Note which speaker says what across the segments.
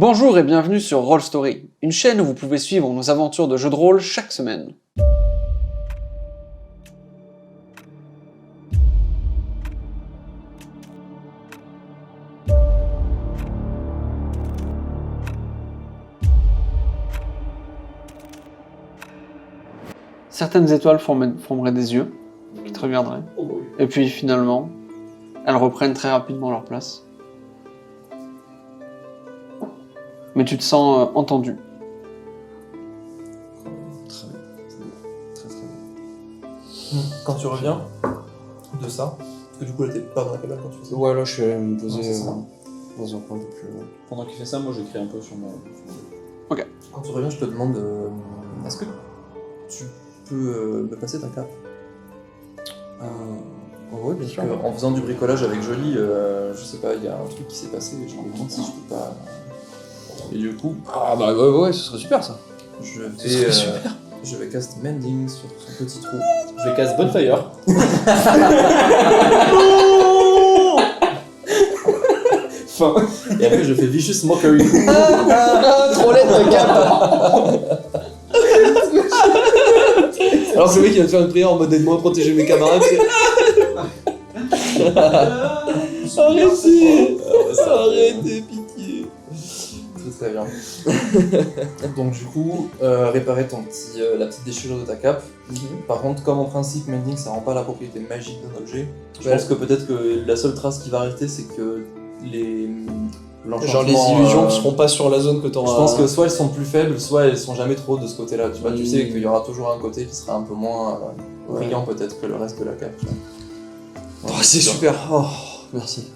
Speaker 1: Bonjour et bienvenue sur Roll Story, une chaîne où vous pouvez suivre nos aventures de jeux de rôle chaque semaine. Certaines étoiles formeraient des yeux, qui te regarderaient, et puis finalement, elles reprennent très rapidement leur place. Mais tu te sens entendu.
Speaker 2: Très bien. Très bien.
Speaker 3: Quand tu reviens de ça, parce que du coup là t'es pas dans la cabane quand tu fais ça.
Speaker 2: Ouais, là je suis allé me poser
Speaker 3: Ouais, c'est ça.
Speaker 2: dans un coin un peu plus.
Speaker 4: Pendant qu'il fait ça, moi j'écris un peu sur mon.
Speaker 3: Quand tu reviens, je te demande est-ce que tu peux me passer ta cape?
Speaker 2: Ouais, bien sûr.
Speaker 3: En faisant du bricolage avec Jolie, je sais pas, il y a un truc qui s'est passé et je me demande si je peux pas. Et du coup,
Speaker 2: Ah bah ouais, ce serait super ça.
Speaker 3: je
Speaker 2: Ce serait
Speaker 3: vais,
Speaker 2: super.
Speaker 3: je vais cast Mending sur son petit trou.
Speaker 4: Je vais casse Bonfire. Fin.
Speaker 3: Et après, je fais Vicious Mockery.
Speaker 2: Trop laide ma cape. Alors c'est le mec qui va te faire une prière en mode aide-moi à protéger mes camarades. Arrêtez, pitié.
Speaker 3: Très bien. Donc du coup, réparer la petite déchirure de ta cape. Par contre, comme en principe, Mending ça rend pas la propriété magique d'un objet, je pense que peut-être que la seule trace qui va rester, c'est que
Speaker 2: Genre les illusions seront pas sur la zone que t'auras.
Speaker 3: Je pense que soit elles sont plus faibles, soit elles sont jamais trop de ce côté-là. Tu vois, tu sais qu'il y aura toujours un côté qui sera un peu moins brillant peut-être que le reste de la cape. Tu vois.
Speaker 2: Oh, c'est super. Oh, merci.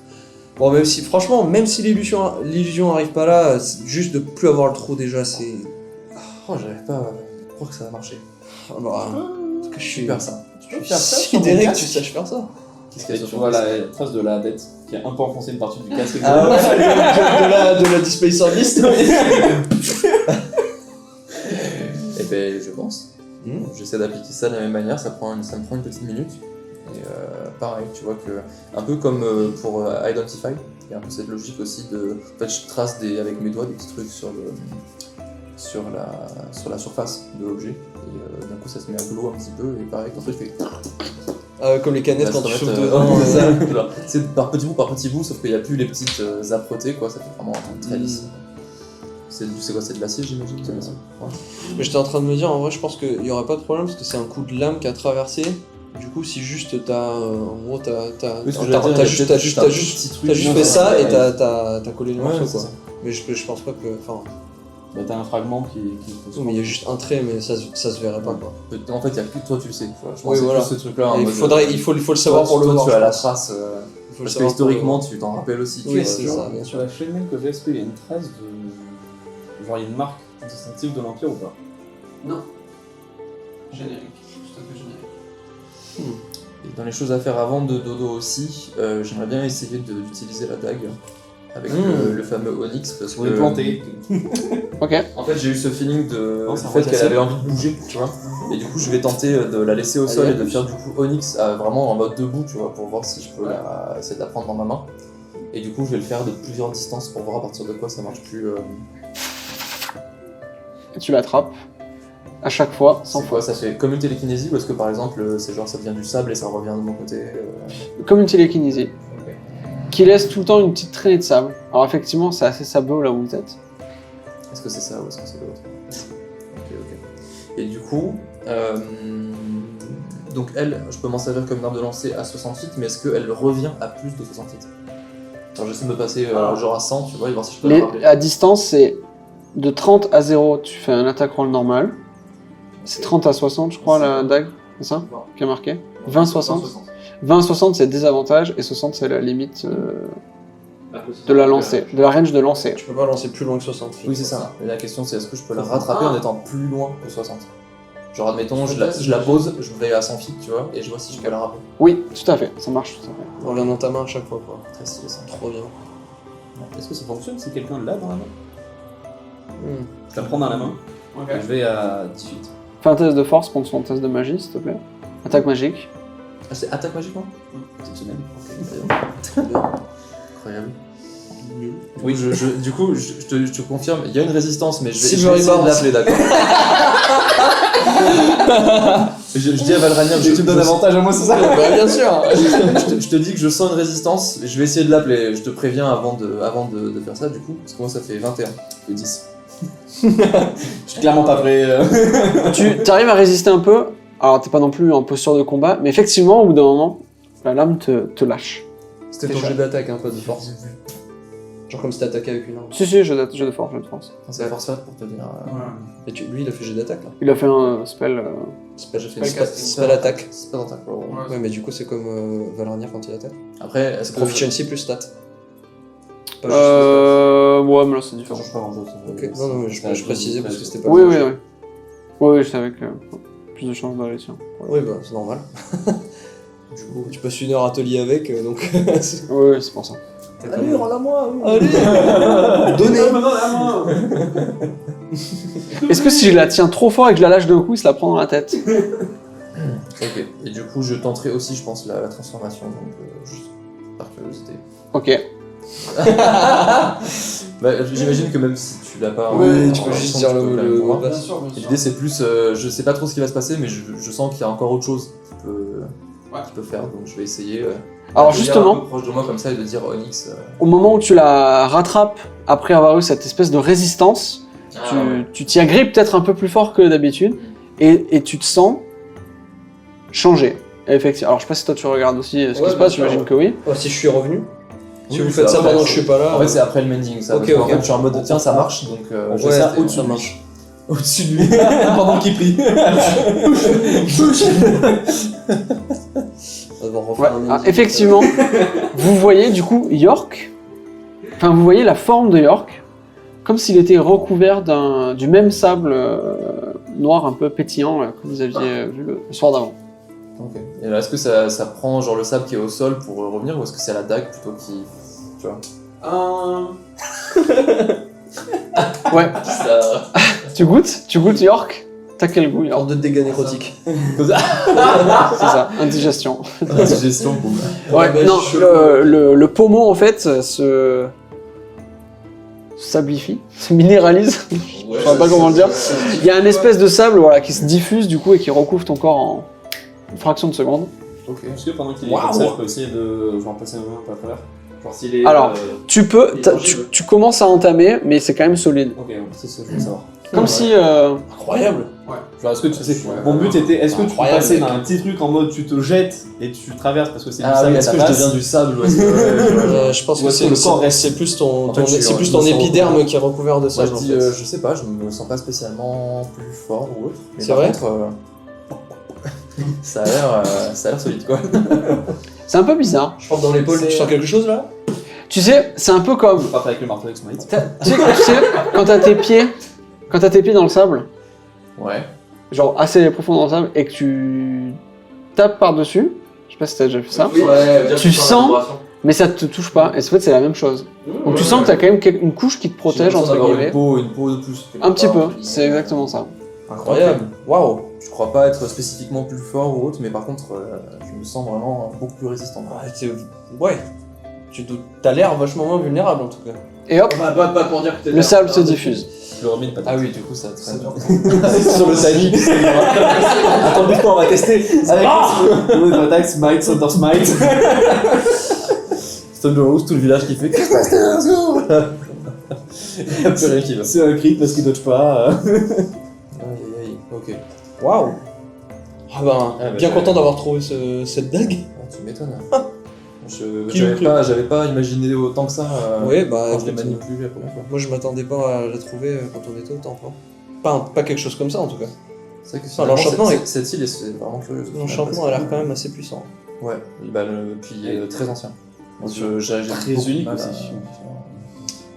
Speaker 2: Bon, même si franchement, même si l'illusion arrive pas là, juste de plus avoir le trou déjà, c'est.
Speaker 3: Oh, j'arrive pas à croire que ça va marcher.
Speaker 2: Ah bah, parce que je suis
Speaker 3: Super ça.
Speaker 4: Tu peux faire ça sur
Speaker 2: sidéré
Speaker 4: mon
Speaker 2: que tu
Speaker 4: casque.
Speaker 2: saches faire ça.
Speaker 3: Qu'est-ce qu'il y
Speaker 4: Et
Speaker 3: a
Speaker 4: tu
Speaker 3: sur
Speaker 4: vois
Speaker 3: ton
Speaker 4: la trace de la bête qui a un peu enfoncé une partie du casque.
Speaker 2: Ah ouais, de la display service.
Speaker 3: Eh ben, je pense. J'essaie d'appliquer ça de la même manière, ça me prend une petite minute. Et pareil, tu vois que, un peu comme pour Identify, il y a un peu cette logique aussi de. En fait, je trace avec mes doigts des petits trucs sur la surface de l'objet. Et d'un coup, ça se met à glow un petit peu, et pareil, quand tu fais.
Speaker 2: Comme les canettes quand tu
Speaker 3: ça
Speaker 2: chauffes
Speaker 3: va être,
Speaker 2: dedans.
Speaker 3: c'est ça, genre, c'est par petit bout, sauf qu'il n'y a plus les petites âpretés, quoi, ça fait vraiment un truc très lisse. C'est quoi, c'est de l'acier, j'imagine? C'est de l'acier. Ouais.
Speaker 2: Mais j'étais en train de me dire, en vrai, je pense qu'il y aurait pas de problème parce que c'est un coup de lame qui a traversé. Du coup, si juste t'as. En gros, t'as juste fait ça et t'as collé le morceau,
Speaker 3: c'est
Speaker 2: quoi.
Speaker 3: ça.
Speaker 2: Mais je pense pas que. Enfin.
Speaker 4: Bah t'as un fragment qui
Speaker 2: Non, mais il y a juste un trait, mais ça se verrait pas, quoi.
Speaker 3: En fait, il n'y a plus que toi, tu le sais. Je pense
Speaker 2: Oui,
Speaker 3: que c'est
Speaker 2: voilà.
Speaker 3: plus ce truc-là. en
Speaker 2: Et
Speaker 3: mode,
Speaker 2: il faut le savoir pour le
Speaker 3: toi,
Speaker 2: voir.
Speaker 3: tu as
Speaker 2: je
Speaker 3: la
Speaker 2: pense.
Speaker 3: trace.
Speaker 2: Il faut le
Speaker 3: Parce que
Speaker 2: savoir pour le
Speaker 3: historiquement,
Speaker 2: voir.
Speaker 3: tu t'en rappelles aussi.
Speaker 2: Oui,
Speaker 3: tu vois,
Speaker 2: c'est
Speaker 3: genre,
Speaker 2: ça, bien
Speaker 4: Sur
Speaker 2: sûr.
Speaker 4: la Flaming que est-ce qu'il y a une trace de. Genre il y a une marque distinctive de l'Empire ou pas?
Speaker 1: Non. Générique, tout à fait générique.
Speaker 3: Et dans les choses à faire avant de dodo aussi, j'aimerais bien essayer d'utiliser la dague avec le fameux Onyx parce
Speaker 4: On
Speaker 3: que
Speaker 4: est planté.
Speaker 1: Ok.
Speaker 3: en fait j'ai eu ce feeling de
Speaker 4: Non,
Speaker 3: du
Speaker 4: ça
Speaker 3: fait
Speaker 4: envoie
Speaker 3: qu'elle
Speaker 4: ça.
Speaker 3: avait envie de bouger, tu vois. Et du coup je vais tenter de la laisser au sol et de faire du coup Onyx vraiment en mode debout, tu vois, pour voir si je peux essayer de la prendre dans ma main. Et du coup je vais le faire de plusieurs distances pour voir à partir de quoi ça marche plus.
Speaker 1: Et tu l'attrapes. À chaque fois, 100
Speaker 3: C'est
Speaker 1: fois.
Speaker 3: quoi, ça fait comme une télékinésie ou est-ce que par exemple c'est genre ça devient du sable et ça revient de mon côté
Speaker 1: Comme une télékinésie.
Speaker 3: Ok.
Speaker 1: Qui laisse tout le temps une petite traînée de sable. Alors effectivement, c'est assez sableux là où vous êtes.
Speaker 3: Est-ce que c'est ça ou est-ce que c'est l'autre? Ok. Et du coup, donc elle, je peux m'en servir comme arme de lancer à 68, mais est-ce qu'elle revient à plus de 68? Alors j'essaie de me passer genre à 100, tu vois, et voir si je peux la rappeler.
Speaker 1: À distance, c'est de 30 à 0, tu fais un attaque roll normal. C'est 30 à 60, je crois, la dague, c'est ça qui est marqué? 20-60. 20-60, c'est désavantage, et 60, c'est la limite de la lancée, de la range de lancer.
Speaker 2: Je peux pas lancer plus loin que 60.
Speaker 3: Oui, c'est ça. Et la question c'est est-ce que je peux la rattraper en étant plus loin que 60? Genre admettons, je la pose, je vais à 100 feet, tu vois, et je vois si je peux la rappeler.
Speaker 1: Oui, tout à fait, ça marche tout à fait.
Speaker 2: On revient dans ta main à chaque fois, quoi.
Speaker 3: Très stylé ça.
Speaker 2: Trop bien.
Speaker 4: Est-ce que ça fonctionne si quelqu'un l'a dans la main? Je la prends dans la main. Et je vais à 18.
Speaker 1: Fais un test de force pour son test de magie, s'il te plaît. Attaque magique.
Speaker 3: Ah, c'est attaque magique, non?
Speaker 4: Exceptionnel.
Speaker 3: Très bien. Incroyable.
Speaker 2: nul.
Speaker 3: Oui, du coup, je te confirme, il y a une résistance, mais je vais
Speaker 2: Silvery
Speaker 3: essayer de
Speaker 2: Barnes.
Speaker 3: l'appeler, d'accord. je dis à Valrania,
Speaker 4: Tu me donnes avantage à moi, c'est ça?
Speaker 2: Bah bien sûr.
Speaker 3: je te dis que je sens une résistance, je vais essayer de l'appeler, je te préviens avant de faire ça, du coup, parce que moi ça fait 21, et 10.
Speaker 4: Je suis clairement pas prêt.
Speaker 1: Tu arrives à résister un peu, alors t'es pas non plus en posture de combat, mais effectivement, au bout d'un moment, la lame te lâche.
Speaker 2: C'était ton jeu d'attaque, hein, pas de force. Genre comme si t'attaquais avec une arme.
Speaker 1: Si, jeu de force, jeu de force.
Speaker 3: C'est force fat pour te dire.
Speaker 2: Et lui, il a fait jeu d'attaque là.
Speaker 1: Il a fait un spell...
Speaker 3: J'ai fait
Speaker 2: Spell attaque.
Speaker 3: Spell attack, ouais.
Speaker 2: Ouais, mais du coup, c'est comme Valrania quand il attaque.
Speaker 3: Après, est-ce que.
Speaker 2: Proficiency plus stat. Pas
Speaker 1: Ouais, mais là c'est différent.
Speaker 2: juste. Ok, non, mais je précisais parce que c'était pas.
Speaker 1: Oui, je savais que plus de chances d'aller dessus.
Speaker 2: Oui, bah, c'est normal. Du coup, tu passes 1 heure atelier avec, donc.
Speaker 1: Oui, c'est pour ça.
Speaker 2: Allez, rends-la moi. Allez. Donnez.
Speaker 1: Est-ce que si je la tiens trop fort et que je la lâche d'un coup, il se la prend dans la tête?
Speaker 3: Ok, et du coup, je tenterai aussi, je pense, la transformation, donc juste par curiosité.
Speaker 1: Ok.
Speaker 3: Bah, j'imagine que même si tu l'as pas.
Speaker 2: Oui,
Speaker 3: en
Speaker 2: tu peux juste
Speaker 3: version,
Speaker 2: dire
Speaker 3: tu peux quand même
Speaker 2: le
Speaker 3: voir.
Speaker 2: mot de
Speaker 3: Et
Speaker 2: passe.
Speaker 3: l'idée, c'est plus, je sais pas trop ce qui va se passer, mais je sens qu'il y a encore autre chose qui peut faire, donc je vais essayer.
Speaker 1: Alors
Speaker 3: de venir
Speaker 1: justement,
Speaker 3: un peu proche de moi comme ça et de dire Onyx.
Speaker 1: au moment où tu la rattrapes, après avoir eu cette espèce de résistance, tu t'y agrippes peut-être un peu plus fort que d'habitude, et tu te sens changé. Effectivement. Alors je sais pas si toi tu regardes aussi ce qui se passe, j'imagine que oui.
Speaker 2: Si je suis revenu. Si
Speaker 3: Oui,
Speaker 2: vous faites
Speaker 3: c'est
Speaker 2: ça
Speaker 3: après,
Speaker 2: pendant que je suis pas là.
Speaker 3: En fait, c'est après le mending, ça.
Speaker 2: Ok,
Speaker 3: parce qu'en
Speaker 2: ok.
Speaker 3: fait, je suis en mode tiens, ça marche, donc je fais
Speaker 2: Ouais,
Speaker 3: ça au-dessus
Speaker 2: ça
Speaker 3: de lui.
Speaker 2: marche.
Speaker 3: Au-dessus de lui.
Speaker 4: Pendant qu'il prie.
Speaker 2: On va refaire
Speaker 1: Ouais.
Speaker 2: un
Speaker 1: Ah,
Speaker 2: ending.
Speaker 1: effectivement, vous voyez du coup York, enfin vous voyez la forme de York, comme s'il était recouvert du même sable noir un peu pétillant là, que vous aviez vu le soir d'avant.
Speaker 3: Ok. Et là, est-ce que ça prend genre le sable qui est au sol pour revenir, ou est-ce que c'est la dague plutôt qui. Tu vois
Speaker 1: Ouais,
Speaker 3: ça...
Speaker 1: tu goûtes York. T'as quel goût
Speaker 2: Hors
Speaker 1: York?
Speaker 2: de dégâts nécrotiques.
Speaker 1: C'est ça, indigestion.
Speaker 3: Digestion, boum.
Speaker 1: Ouais,
Speaker 2: bah,
Speaker 1: non,
Speaker 2: je-
Speaker 1: le pommeau en fait se sablifie, se minéralise. Je sais pas comment le dire. Il y a une espèce de sable voilà, qui se diffuse du coup et qui recouvre ton corps en une fraction de seconde.
Speaker 3: Ok.
Speaker 4: Est-ce que pendant qu'il est
Speaker 2: Waouh.
Speaker 4: comme ça, je peux essayer de genre passer ma main un peu à travers? Genre s'il est.
Speaker 1: Alors, tu peux, tu commences à entamer, mais c'est quand même solide.
Speaker 4: Ok, c'est ça, je veux savoir.
Speaker 1: Comme si.
Speaker 2: Incroyable.
Speaker 4: Genre, est-ce que tu sais, mon but était, est-ce que tu peux
Speaker 2: Incroyable,
Speaker 4: passer
Speaker 2: mec.
Speaker 4: d'un petit truc en mode tu te jettes et tu traverses parce que c'est du
Speaker 3: Ah
Speaker 4: sable
Speaker 3: oui,
Speaker 4: et
Speaker 3: est-ce
Speaker 4: ça
Speaker 3: que je
Speaker 4: passe.
Speaker 3: deviens du sable ou est-ce que.
Speaker 2: Je pense
Speaker 4: Ou
Speaker 2: que
Speaker 4: est-ce que le corps reste-
Speaker 2: c'est plus ton,
Speaker 3: En fait, je suis-
Speaker 2: plus
Speaker 3: je
Speaker 2: ton
Speaker 3: me sens
Speaker 2: épiderme
Speaker 3: recouvert.
Speaker 2: qui est recouvert de
Speaker 3: Moi,
Speaker 2: sable.
Speaker 3: je
Speaker 2: en
Speaker 3: dis,
Speaker 2: fait.
Speaker 3: je sais pas, je me sens pas spécialement plus fort ou autre. Mais
Speaker 2: C'est
Speaker 3: par
Speaker 2: vrai
Speaker 3: contre, ça a l'air solide quoi.
Speaker 1: c'est un peu bizarre.
Speaker 2: Je porte dans l'épaule, tu sens quelque chose là?
Speaker 1: Tu sais, c'est un peu comme.
Speaker 4: Je parte avec le marteau avec Smite.
Speaker 1: Tu sais, quand t'as tes pieds dans le sable,
Speaker 3: Ouais.
Speaker 1: genre assez profond dans le sable, et que tu tapes par-dessus, je sais pas si t'as déjà fait ça,
Speaker 3: Ouais,
Speaker 1: Tu sens- mais ça te touche pas, et en fait c'est la même chose. Donc tu sens que t'as quand même une couche qui te protège, entre guillemets.
Speaker 3: Une peau de plus.
Speaker 1: Un petit peu, c'est exactement ça.
Speaker 2: Incroyable. Waouh.
Speaker 3: Je crois pas être spécifiquement plus fort ou autre, mais par contre, je me sens vraiment beaucoup plus résistant.
Speaker 2: Ouais. T'as l'air vachement moins vulnérable en tout cas.
Speaker 1: Et hop,
Speaker 2: Pas pour dire que
Speaker 1: le sable se diffuse.
Speaker 4: Je le remets une patate.
Speaker 3: Ah oui, du coup, ça traîne.
Speaker 4: Sur le tiny. Attendez, on va tester. Avec une patate, Smite, Thunder Smite.
Speaker 3: Thunder Rose, tout le village qui fait. Let's go. Il y a plus rien qui va.
Speaker 4: C'est un crit parce qu'il dodge pas.
Speaker 3: Aïe aïe aïe, ok.
Speaker 2: Waouh. Ah ben,
Speaker 3: bah,
Speaker 2: bien
Speaker 3: ouais.
Speaker 2: content d'avoir trouvé cette dague.
Speaker 3: Ah, tu m'étonnes.
Speaker 2: Qui le cru
Speaker 3: J'avais pas imaginé autant que ça
Speaker 2: Ouais, bah,
Speaker 3: quand je l'ai
Speaker 2: écoute,
Speaker 3: manipulé la première fois.
Speaker 2: Moi je m'attendais pas à la trouver quand on était au temple. Pas quelque chose comme ça en tout cas.
Speaker 3: C'est vrai que
Speaker 2: Non, l'enchantement
Speaker 3: finalement, cette île est vraiment curieuse.
Speaker 2: L'enchantement a l'air quand même assez puissant.
Speaker 3: Ouais, bah, puis très ancien. J'ai
Speaker 4: Très
Speaker 3: beaucoup de
Speaker 4: unique
Speaker 3: mal
Speaker 4: aussi.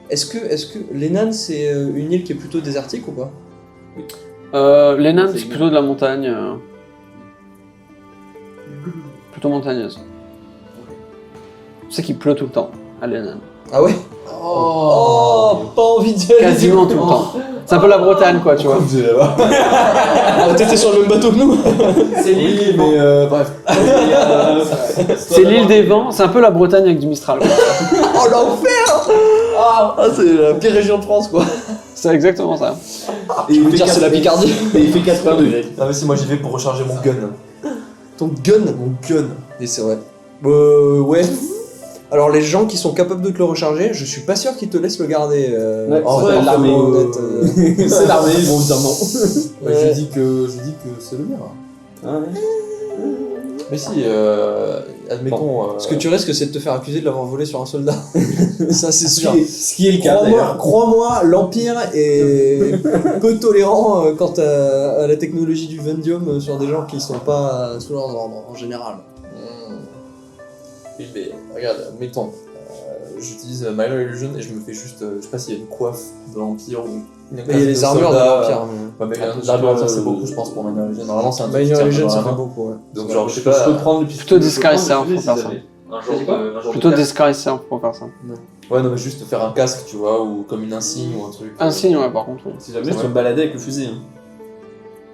Speaker 2: Est-ce que l'Enan c'est une île qui est plutôt désertique ou pas?
Speaker 1: L'Enan, c'est plutôt de la montagne. Plutôt montagneuse. Tu sais qu'il pleut tout le temps à l'Enan.
Speaker 2: Ah ouais? Oh, pas envie d'y aller.
Speaker 1: Quasiment tout le temps. C'est un peu la Bretagne, quoi, tu vois.
Speaker 2: Ah, t'étais sur le même bateau que nous.
Speaker 3: C'est l'île, mais bref.
Speaker 1: C'est l'île des vents, c'est un peu la Bretagne avec du Mistral. Quoi.
Speaker 2: Oh l'enfer. Ah, c'est la pire région de France, quoi.
Speaker 1: C'est exactement ça.
Speaker 4: Et il fait
Speaker 2: c'est la Picardie.
Speaker 4: Et il fait 80 degrés.
Speaker 3: Ah mais si, moi j'y vais pour recharger mon gun.
Speaker 2: Ton gun.
Speaker 3: Mon gun.
Speaker 2: Et c'est vrai. Ouais. Alors les gens qui sont capables de te le recharger, je suis pas sûr qu'ils te laissent le garder.
Speaker 4: Ouais,
Speaker 2: en
Speaker 4: c'est
Speaker 2: vrai,
Speaker 4: l'armée.
Speaker 2: faut honnête,
Speaker 4: C'est l'armée, ils vont dire non.
Speaker 3: Ouais. Je dis que c'est le mien.
Speaker 4: Ah ouais.
Speaker 3: Mais si, admettons...
Speaker 2: Ce que tu risques, c'est de te faire accuser de l'avoir volé sur un soldat. Ça, c'est sûr.
Speaker 4: Ce qui est le cas d'ailleurs.
Speaker 2: Crois-moi, l'Empire est peu tolérant quant à la technologie du Vendium sur des gens qui sont pas sous leurs ordres, en général.
Speaker 3: Oui, mais regarde, admettons, j'utilise Minor Illusion et je me fais juste, je sais pas s'il y a une coiffe de l'Empire ou une
Speaker 2: Mais il y a les armures de l'Empire.
Speaker 3: Ouais, mais l'armure de l'Empire c'est beaucoup, je pense, pour Minor Illusion. Normalement, c'est un truc qui
Speaker 2: Minor
Speaker 3: tient
Speaker 2: Illusion,
Speaker 3: dans
Speaker 2: ça
Speaker 3: la
Speaker 2: fait
Speaker 3: main.
Speaker 2: beaucoup, ouais.
Speaker 3: Donc, genre, je sais
Speaker 4: Je
Speaker 3: pas.
Speaker 4: peux prendre
Speaker 1: Plutôt Disguise Serve pour faire ça.
Speaker 3: Un genre
Speaker 1: Plutôt
Speaker 3: de casque.
Speaker 1: Disguise Serve pour faire ça.
Speaker 3: Ouais, non, mais juste faire un casque, tu vois, ou comme une insigne ou un truc.
Speaker 1: Un signe, ouais, par contre. Oui.
Speaker 4: Si jamais je peux me balader avec le fusil. Hein.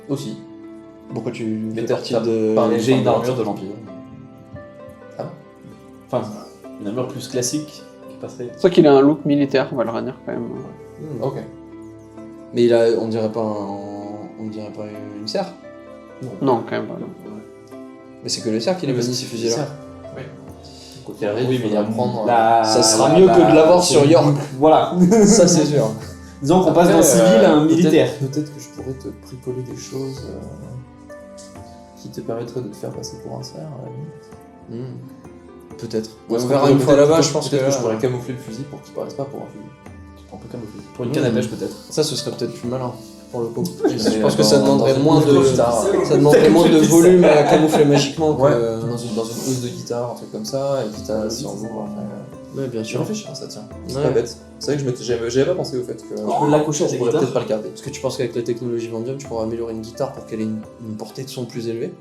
Speaker 3: Aussi.
Speaker 2: Pourquoi tu
Speaker 3: Mais
Speaker 2: fais
Speaker 3: t'as
Speaker 2: partie de...
Speaker 3: parlé
Speaker 4: J'ai une
Speaker 3: d'armure
Speaker 4: armure
Speaker 3: de l'Empire.
Speaker 4: Enfin, une armure plus classique qui passerait.
Speaker 1: C'est vrai qu'il a un look militaire, on va le ranier quand même.
Speaker 3: Ok.
Speaker 2: Mais il a, on dirait pas une serre.
Speaker 1: Non, quand même pas. Non.
Speaker 2: Mais c'est que les serres qui les manie ces fusils-là.
Speaker 3: Oui. Quoi qu'il arrive, il faudra prendre.
Speaker 2: Ça sera mieux que de l'avoir sur York.
Speaker 4: Voilà.
Speaker 2: Ça, c'est sûr.
Speaker 4: Disons qu'on passe d'un civil à un militaire.
Speaker 3: Peut-être que je pourrais te bricoler des choses qui te permettraient de te faire passer pour un cerf, à la limite.
Speaker 2: Peut-être.
Speaker 3: Ou est-ce
Speaker 2: On
Speaker 3: qu'on
Speaker 2: verra
Speaker 3: pourrait
Speaker 2: une fois
Speaker 3: peut-être-
Speaker 2: là-bas, je pense que
Speaker 3: peut-être
Speaker 2: là,
Speaker 3: je pourrais camoufler le fusil pour qu'il paraisse pas pour un fusil. On peut camoufler.
Speaker 4: Pour une canne à pêche peut-être.
Speaker 2: ça, ce serait peut-être plus malin pour le coup.
Speaker 3: Mais
Speaker 2: Je pense que ça
Speaker 3: dans-
Speaker 2: demanderait
Speaker 3: dans
Speaker 2: moins
Speaker 3: une
Speaker 2: de,
Speaker 3: guitare.
Speaker 2: ça demanderait moins de volume à camoufler magiquement.
Speaker 3: Ouais,
Speaker 2: Que...
Speaker 3: dans une housse de guitare, un truc comme ça, et quitte à si on joue.
Speaker 2: Ouais, bien
Speaker 3: Je
Speaker 2: sûr.
Speaker 3: réfléchis à ça, tiens. C'est
Speaker 2: Ouais.
Speaker 3: pas bête. C'est vrai que j'avais pas pensé au fait que.
Speaker 4: Tu peux l'accrocher à
Speaker 3: Je
Speaker 4: ta
Speaker 3: pourrais
Speaker 4: guitare.
Speaker 3: peut-être pas le garder.
Speaker 2: Est-ce que tu penses qu'avec la technologie Vendium, tu pourras améliorer une guitare pour qu'elle ait une portée de son plus élevée?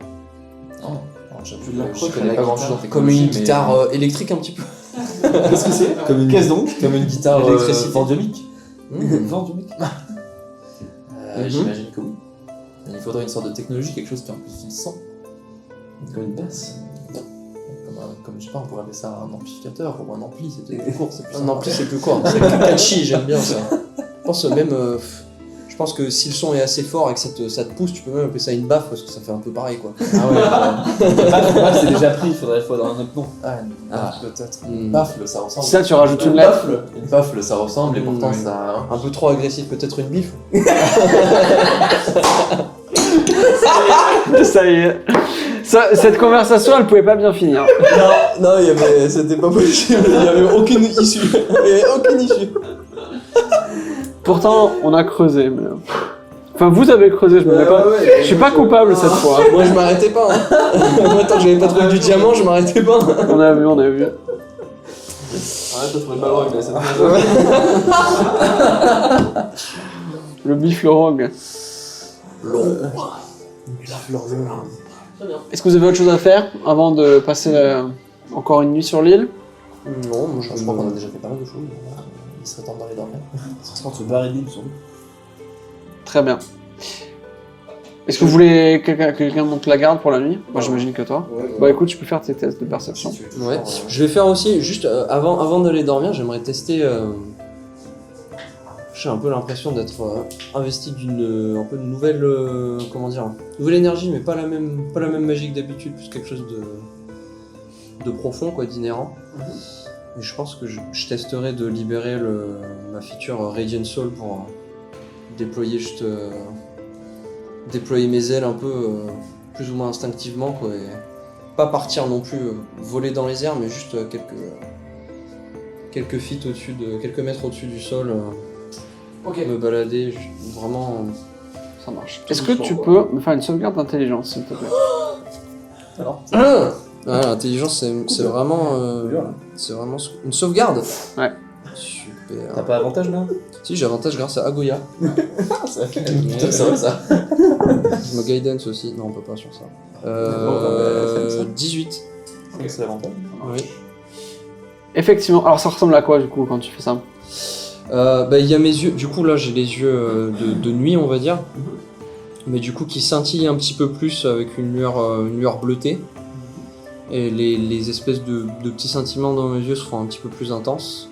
Speaker 3: Non. Alors, j'avoue
Speaker 4: Tu
Speaker 3: que
Speaker 4: l'accroches
Speaker 3: je
Speaker 4: à
Speaker 3: connais
Speaker 4: la
Speaker 3: pas grand chose
Speaker 4: guitare.
Speaker 3: en
Speaker 2: Comme
Speaker 3: technologie,
Speaker 2: une
Speaker 3: mais-
Speaker 2: guitare électrique un petit peu.
Speaker 4: Qu'est-ce que c'est
Speaker 3: Comme une...
Speaker 4: Qu'est-ce donc
Speaker 3: Comme une guitare
Speaker 2: Électricité.
Speaker 3: vendiumique.
Speaker 4: Vendiumique.
Speaker 3: J'imagine que oui. Il faudrait une sorte de technologie, quelque chose qui est en plus finissant.
Speaker 4: Comme une basse.
Speaker 3: Comme je sais pas, on pourrait appeler ça un amplificateur ou un ampli, c'est peut-être plus court, c'est plus
Speaker 2: Un
Speaker 3: sympa.
Speaker 2: ampli, c'est plus court. C'est catchy, j'aime bien ça. Je pense même. Je pense que si le son est assez fort et que ça te pousse, tu peux même appeler ça une baffe parce que ça fait un peu pareil quoi.
Speaker 4: Ah ouais. Baffle, c'est déjà pris, il faudrait un autre nom.
Speaker 3: Ah, une
Speaker 2: Ah.
Speaker 3: peut-être.
Speaker 2: Mm.
Speaker 3: Une baffle, ça ressemble.
Speaker 1: Si ça, tu rajoutes une lettre.
Speaker 3: Une baffle, ça ressemble, et pourtant
Speaker 2: Mm.
Speaker 3: ça.
Speaker 2: Un peu trop agressif, peut-être une bifle.
Speaker 1: Ça y est. Cette conversation, elle pouvait pas bien finir.
Speaker 2: Non, c'était pas possible, il y avait aucune issue. Il y avait aucune issue.
Speaker 1: Pourtant, on a creusé. Mais... Enfin, vous avez creusé, je me mets pas. Je suis pas coupable cette fois.
Speaker 2: Moi je m'arrêtais pas. Hein. Moi tant que j'avais pas trouvé du diamant, je m'arrêtais pas.
Speaker 1: On a vu, on a vu.
Speaker 4: Ouais, t'as trouvé le ballon avec la scène.
Speaker 1: Le bif, le rogue. Est-ce que vous avez autre chose à faire avant de passer encore une nuit sur l'île?
Speaker 2: Non, moi
Speaker 3: Je crois qu'on a déjà fait pas mal de choses. Il serait temps d'aller dormir.
Speaker 4: Ça se se barrer d'île sur nous.
Speaker 1: Très bien. Est-ce que vous voulez que quelqu'un monte la garde pour la nuit? Moi j'imagine que toi. Bah écoute, je peux faire tes tests de perception.
Speaker 2: Ouais. Je vais faire aussi, juste avant d'aller dormir, j'aimerais tester. J'ai un peu l'impression d'être investi d'une un peu de nouvelle, comment dire, nouvelle énergie, mais pas la même magie que d'habitude, plus quelque chose de profond, quoi, d'inhérent. Et je pense que je testerai de libérer ma feature Radiant Soul pour déployer déployer mes ailes un peu plus ou moins instinctivement, quoi, et pas partir non plus voler dans les airs, mais juste quelques feet au-dessus quelques mètres au-dessus du sol. Me balader, vraiment.
Speaker 1: Ça marche. Est-ce que tu peux me faire une sauvegarde d'intelligence, s'il te plaît?
Speaker 4: Alors
Speaker 2: Ah, l'intelligence, c'est vraiment. C'est vraiment une sauvegarde.
Speaker 1: Ouais.
Speaker 2: Super.
Speaker 4: T'as pas avantage là?
Speaker 2: Si, j'ai avantage grâce à Agoya.
Speaker 3: Putain, c'est vrai ça.
Speaker 2: Je me guidance aussi. Non, on peut pas sur ça.
Speaker 3: fais ça.
Speaker 2: 18.
Speaker 3: C'est l'avantage.
Speaker 2: Oui.
Speaker 1: Effectivement. Alors ça ressemble à quoi du coup quand tu fais ça?
Speaker 2: Il y a mes yeux. Du coup, là, j'ai les yeux de nuit, on va dire. Mais du coup, qui scintillent un petit peu plus avec une lueur bleutée. Et les espèces de petits scintillements dans mes yeux se font un petit peu plus intenses.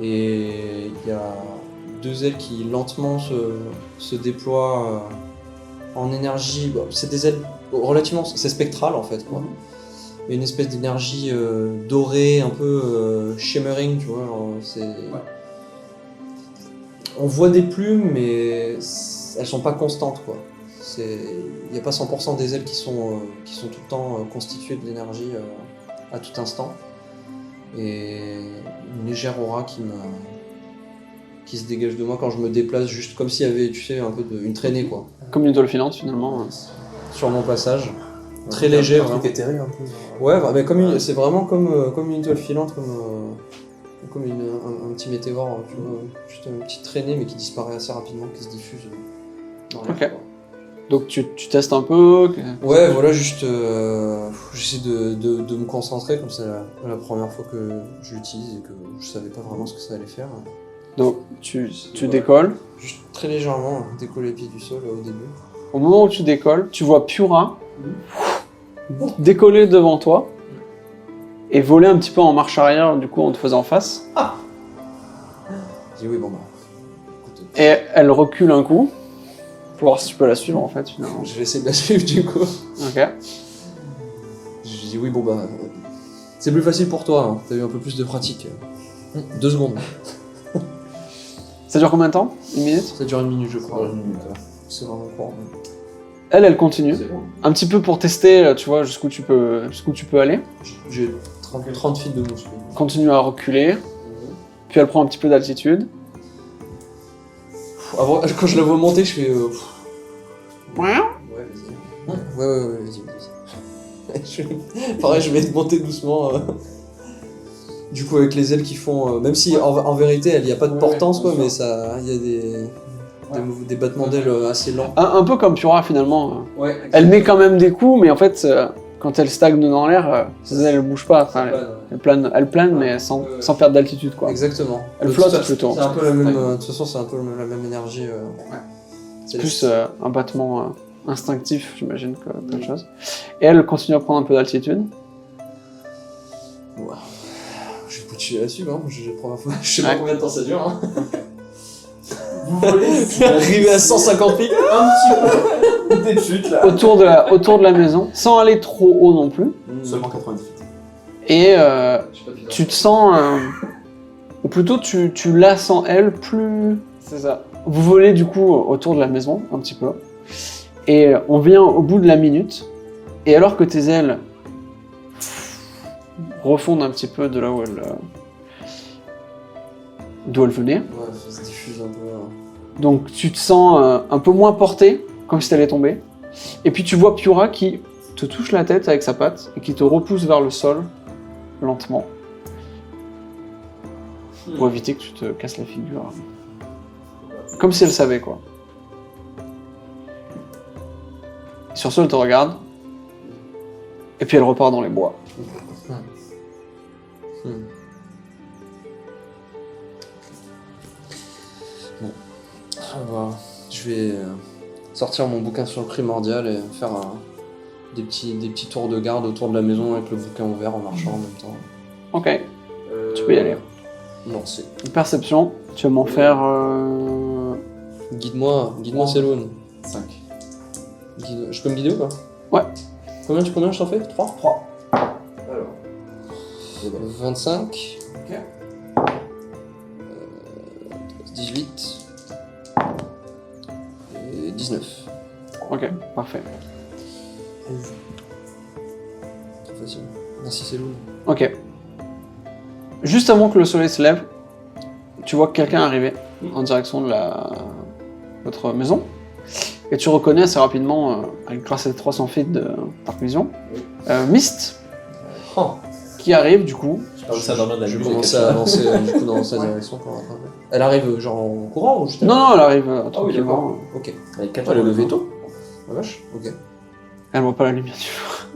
Speaker 2: Et il y a 2 ailes qui lentement se déploient en énergie. Bon, c'est des ailes relativement... C'est spectral en fait, quoi. Il y a une espèce d'énergie dorée, un peu shimmering, tu vois. Genre, on voit des plumes, mais elles sont pas constantes, quoi. Il n'y a pas 100% des ailes qui sont tout le temps constituées de l'énergie à tout instant. Et une légère aura qui se dégage de moi quand je me déplace, juste comme s'il y avait, tu sais, un peu une traînée, quoi.
Speaker 1: Comme une étoile filante finalement.
Speaker 2: Sur mon passage. Très léger, vraiment.
Speaker 3: Éthéré un peu.
Speaker 2: Ouais, mais c'est vraiment comme une étoile filante, comme un petit météore, tu vois, juste une petite traînée, mais qui disparaît assez rapidement, qui se diffuse dans l'air.
Speaker 1: Ok. Donc tu testes un peu.
Speaker 2: Ouais, voilà, juste j'essaie de me concentrer, comme c'est la première fois que je l'utilise et que je savais pas vraiment ce que ça allait faire.
Speaker 1: Donc tu décolles.
Speaker 2: Juste très légèrement, décoller les pieds du sol au début.
Speaker 1: Au moment où tu décolles, tu vois Piura décoller devant toi et voler un petit peu en marche arrière, du coup en te faisant face.
Speaker 2: Je dis oui, bon bah. Écoute,
Speaker 1: Et elle recule un coup. Pour voir si tu peux la suivre en fait finalement.
Speaker 2: je vais essayer de la suivre du coup.
Speaker 1: Ok.
Speaker 2: Je dis oui, bon bah. C'est plus facile pour toi, hein. T'as eu un peu plus de pratique. 2 secondes.
Speaker 1: Ça dure combien de temps? 1 minute?
Speaker 2: Ça dure 1 minute, je crois. C'est vraiment court.
Speaker 1: Elle continue. Un petit peu pour tester, tu vois, jusqu'où tu peux aller.
Speaker 2: J'ai 30 feet de mousse.
Speaker 1: Continue à reculer. Puis elle prend un petit peu d'altitude.
Speaker 2: Avant, quand je la vois monter, je fais.
Speaker 1: Ouais.
Speaker 2: Ouais, vas-y. Pareil, je vais monter doucement. Du coup, avec les ailes qui font. Même si en vérité, il n'y a pas de portance, quoi, mais il y a des battements d'ailes assez lents.
Speaker 1: Un peu comme Piura finalement.
Speaker 2: Ouais,
Speaker 1: Elle met quand même des coups, mais en fait, quand elle stagne dans l'air, ses ailes ne bougent pas. Enfin, elle plane, mais sans perdre d'altitude, quoi.
Speaker 2: Exactement.
Speaker 1: Elle flotte plutôt.
Speaker 2: C'est un peu la même. De toute façon, c'est un peu la même énergie.
Speaker 1: C'est plus un battement instinctif, j'imagine, que plein de choses. Et elle continue à prendre un peu d'altitude.
Speaker 2: Ouais. Je vais continuer là-dessus, hein. Je sais pas combien de temps ça dure. Hein.
Speaker 4: Vous volez
Speaker 2: Arrivé à 150 pieds.
Speaker 4: un petit peu des chutes là.
Speaker 1: Autour de la maison, sans aller trop haut non plus.
Speaker 4: Seulement 90 feet.
Speaker 1: Et tu te sens... ou plutôt, tu la sens, elle, plus... C'est ça. Vous volez du coup autour de la maison, un petit peu. Et on vient au bout de la minute. Et alors que tes ailes refondent un petit peu de là où d'où elles venaient.
Speaker 2: Ouais, ça se diffuse un peu.
Speaker 1: Donc tu te sens un peu moins porté, comme si t'allais tomber. Et puis tu vois Piura qui te touche la tête avec sa patte et qui te repousse vers le sol, lentement. Pour éviter que tu te casses la figure. Comme si elle savait, quoi. Sur ce, elle te regarde. Et puis elle repart dans les bois.
Speaker 2: Bon. Je vais sortir mon bouquin sur le primordial et faire des petits tours de garde autour de la maison avec le bouquin ouvert en marchant en même temps.
Speaker 1: Ok, tu peux y aller.
Speaker 2: Non, c'est...
Speaker 1: Une perception, tu vas m'en faire...
Speaker 2: Guide-moi, Céloun.
Speaker 3: 5.
Speaker 2: Je peux me guider ou pas?
Speaker 1: Ouais.
Speaker 2: Combien je t'en fais? 3?
Speaker 3: 3. Alors.
Speaker 2: 25.
Speaker 3: Ok.
Speaker 2: 18. Et 19.
Speaker 1: Ok, parfait.
Speaker 2: Trop facile. Merci Céloun.
Speaker 1: Ok. Juste avant que le soleil se lève, tu vois quelqu'un arriver en direction de votre maison. Et tu reconnais assez rapidement, grâce à 300 feet de Dark Vision, Mist, qui arrive du coup.
Speaker 2: Je vais commencer à avancer du coup dans sa direction pour rattraper. Elle arrive genre en courant ou juste
Speaker 1: Non, elle arrive
Speaker 2: Ah oui,
Speaker 1: tranquillement.
Speaker 2: d'accord. Ok.
Speaker 3: Avec 4
Speaker 2: Elle est levée tôt. La vache. Ok.
Speaker 1: Elle voit pas la lumière du jour.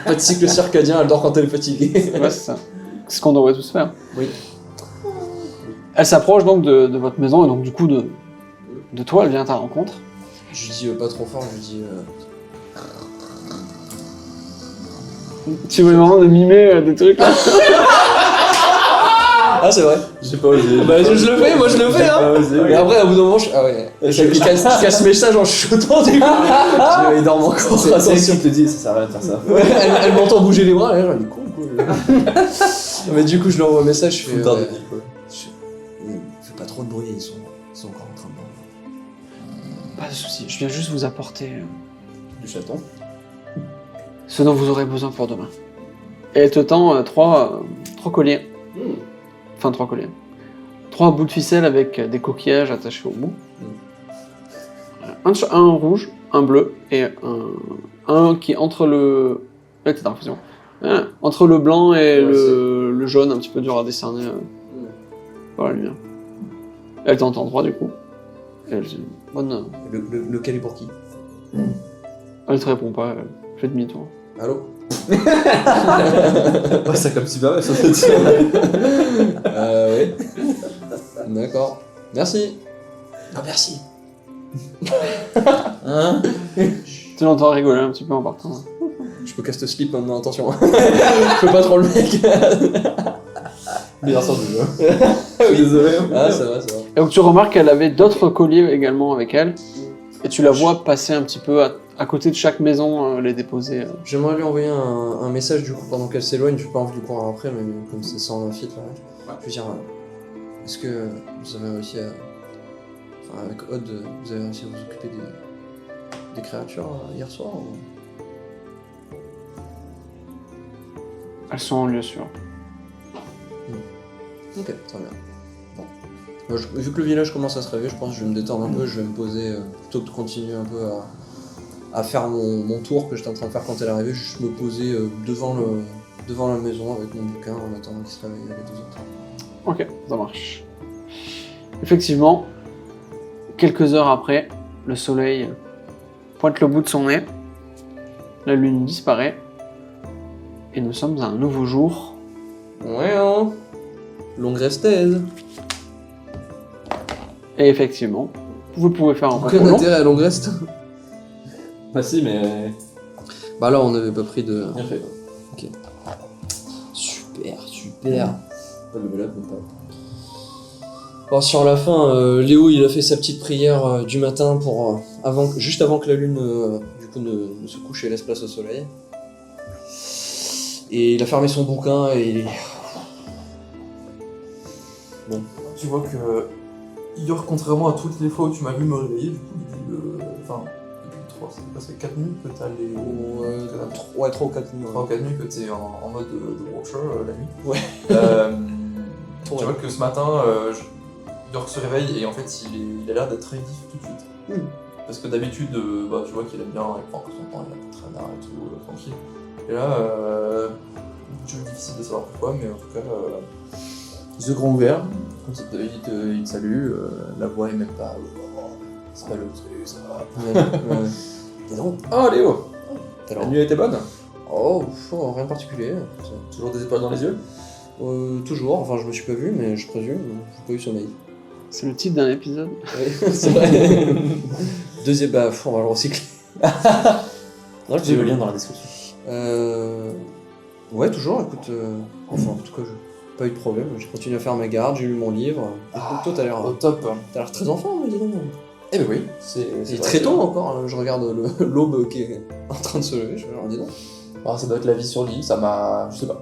Speaker 2: Pas de cycle circadien, elle dort quand elle est fatiguée.
Speaker 1: Ouais, c'est ça. C'est ce qu'on devrait tous faire.
Speaker 2: Oui.
Speaker 1: Elle s'approche donc de votre maison et donc du coup de toi, elle vient à ta rencontre.
Speaker 2: Je lui dis pas trop fort, je lui dis...
Speaker 1: Tu veux vraiment de mimer des trucs là?
Speaker 2: Ah, c'est vrai.
Speaker 4: J'ai pas osé.
Speaker 2: Bah, je le fais, moi je le fais,
Speaker 4: J'ai
Speaker 2: hein.
Speaker 4: pas osé.
Speaker 2: Et après, au bout d'un moment, ah ouais. Il casse mes stages en chuchotant, du coup. Il dorme encore.
Speaker 4: C'est si on te dit, ça sert à rien de faire ça.
Speaker 2: Ouais, elle m'entend bouger les bras, elle est con, quoi. Mais du coup, je lui envoie un message, je fais.
Speaker 3: Foutre de vie, quoi.
Speaker 2: Fais pas trop de bruit, ils sont encore en train de dormir.
Speaker 1: Pas de soucis, je viens juste vous apporter
Speaker 4: Du chaton.
Speaker 1: ce dont vous aurez besoin pour demain. Et elle te tend trois colliers. Enfin, 3 colliers. 3 bouts de ficelle avec des coquillages attachés au bout. Un rouge, un bleu et un qui entre le... Là, t'es dans la fusion. Entre le blanc et le jaune, un petit peu dur à décerner. Voilà, la lumière. Elle t'entend droit du coup. Et elle dit, bonne...
Speaker 2: Lequel est pour qui?
Speaker 1: Elle te répond pas, elle fait demi-tour.
Speaker 2: Allô?
Speaker 4: Ouais, ça comme super bien, ça fait dire.
Speaker 2: Oui. D'accord. Merci. Non, merci.
Speaker 3: Hein?
Speaker 1: Tu l'entends rigoler un petit peu en partant.
Speaker 2: Je peux cast slip maintenant, attention. Je peux pas trop le mec.
Speaker 4: Meilleur sens du jeu. Je suis désolé.
Speaker 2: Ah, c'est vrai, c'est vrai.
Speaker 1: Et donc tu remarques qu'elle avait d'autres colliers également avec elle. Et tu la vois passer un petit peu à côté de chaque maison, les déposer.
Speaker 2: J'aimerais lui envoyer un message du coup pendant qu'elle s'éloigne. J'ai pas envie de lui courir après, mais comme c'est sans fit là. Je veux dire, est-ce que vous avez réussi à. Enfin, avec Odd, vous avez réussi à vous occuper des créatures hier soir ou...
Speaker 1: Elles sont en lieu sûr.
Speaker 2: Ok, très bien. Bon. Moi, vu que le village commence à se réveiller, je pense que je vais me détendre un peu, je vais me poser, plutôt que de continuer un peu à faire mon tour que j'étais en train de faire quand elle est arrivée, juste me poser devant la maison avec mon bouquin en attendant qu'il se réveille les deux autres.
Speaker 1: Ok, ça marche. Effectivement, quelques heures après, le soleil pointe le bout de son nez, la lune disparaît, et nous sommes à un nouveau jour.
Speaker 2: Ouais, hein. Longue restaise.
Speaker 1: Et effectivement, vous pouvez faire un
Speaker 2: Aucun
Speaker 1: parcours long.
Speaker 2: intérêt à longue reste.
Speaker 4: Bah si, mais...
Speaker 2: Bah là, on n'avait pas pris de...
Speaker 4: Bien fait.
Speaker 2: Super.
Speaker 4: Pas de belette, même pas.
Speaker 2: Bon, sur la fin, Léo, il a fait sa petite prière du matin pour juste avant que la lune du coup ne se couche et laisse place au soleil. Et il a fermé son bouquin et bon.
Speaker 3: Tu vois que hier, contrairement à toutes les fois où tu m'as vu me réveiller, du coup, depuis enfin, depuis 3, c'est presque 4 nuits que t'as les...
Speaker 2: 3 ou 4 nuits.
Speaker 3: 3 ou 4 nuits que t'es en mode de watcher la nuit.
Speaker 2: Ouais.
Speaker 3: Tu vois que ce matin, York se réveille et en fait il a l'air d'être très vif tout de suite. Parce que d'habitude, tu vois qu'il aime bien, il prend son temps, il a un traînard et tout, tranquille. Et là, c'est difficile de savoir pourquoi, mais en tout cas, les yeux grands ouverts, il te salue, la voix est même pas. C'est pas le salut, ça va.
Speaker 2: Dis donc.
Speaker 3: Oh Léo,
Speaker 2: Alors,
Speaker 3: la nuit a été bonne.
Speaker 2: oh, rien de particulier.
Speaker 3: Toujours des étoiles dans les yeux.
Speaker 2: Toujours, enfin je me suis pas vu, mais je présume, j'ai pas eu sommeil.
Speaker 1: C'est le titre d'un épisode.
Speaker 2: Oui, c'est vrai. Deuxième, on va le recycler. Non,
Speaker 4: J'ai le lien dans la description.
Speaker 2: Ouais, toujours, écoute, enfin en tout cas, j'ai pas eu de problème, j'ai continué à faire ma garde, j'ai lu mon livre. Écoute, toi,
Speaker 3: Au top.
Speaker 2: t'as l'air très enfant, mais dis donc.
Speaker 3: Eh ben oui, c'est
Speaker 2: Très tôt encore, hein, je regarde l'aube qui est en train de se lever, je leur dis non.
Speaker 3: Ah, ça doit être la vie sur l'île, ça m'a. Je sais pas.